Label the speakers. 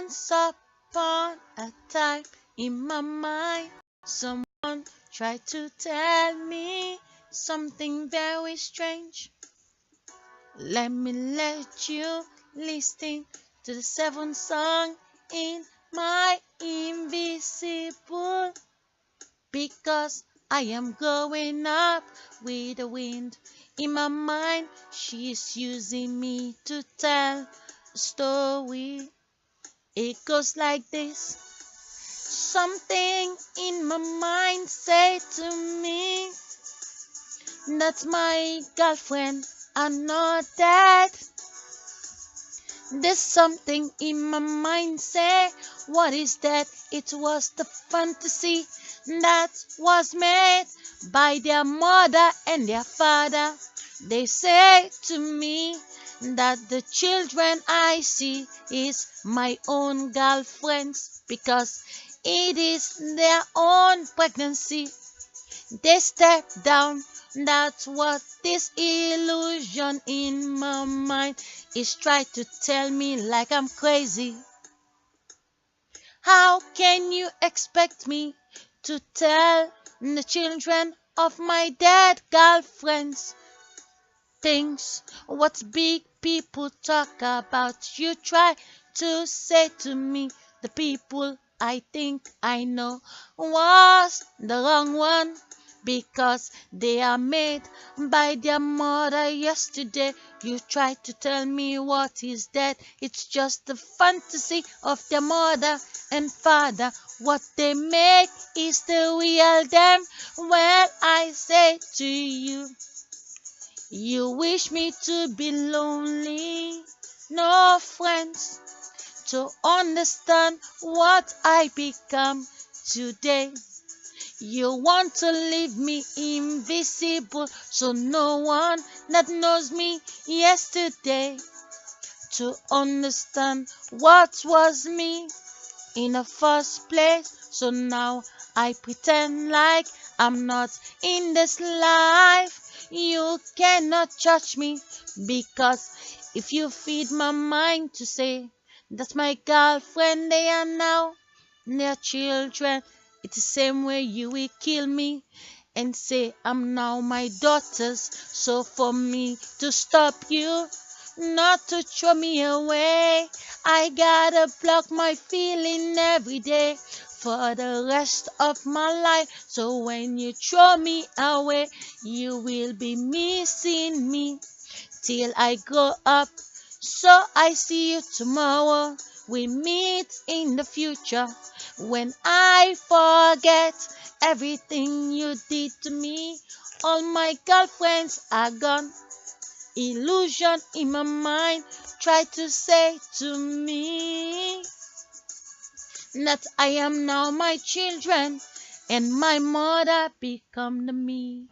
Speaker 1: Once upon a time in my mind, someone tried to tell me something very strange. Let you listen to the seventh song in my invisible, because I am going up with the wind. In my mind, she's using me to tell a story. It goes like this. Something in my mind say to me that my girlfriend are not dead. There's something in my mind say, what is that? It was the fantasy that was made by their mother and their father. They say to me that the children I see is my own girlfriends, because it is their own pregnancy. They step down. That's what this illusion in my mind is trying to tell me, like I'm crazy. How can you expect me to tell the children of my dead girlfriends things what big people talk about? You try to say to me the people I think I know was the wrong one, because they are made by their mother yesterday. You try to tell me what is that? It's just the fantasy of their mother and father. What they make is the real them. Well, I say to you, you wish me to be lonely, no friends to understand what I become today. You want to leave me invisible, so no one that knows me yesterday to understand what was me in the first place. So now I pretend like I'm not in this life. You cannot judge me, because if you feed my mind to say that my girlfriend they are now their children, it's the same way you will kill me and say I'm now my daughter's. So for me to stop you, not to throw me away, I gotta block my feeling every day for the rest of my life. So when you throw me away, you will be missing me till I grow up. So I see you tomorrow. We meet in the future when I forget everything you did to me. All my girlfriends are gone. Illusion in my mind try to say to me that I am now my children and my mother become the me.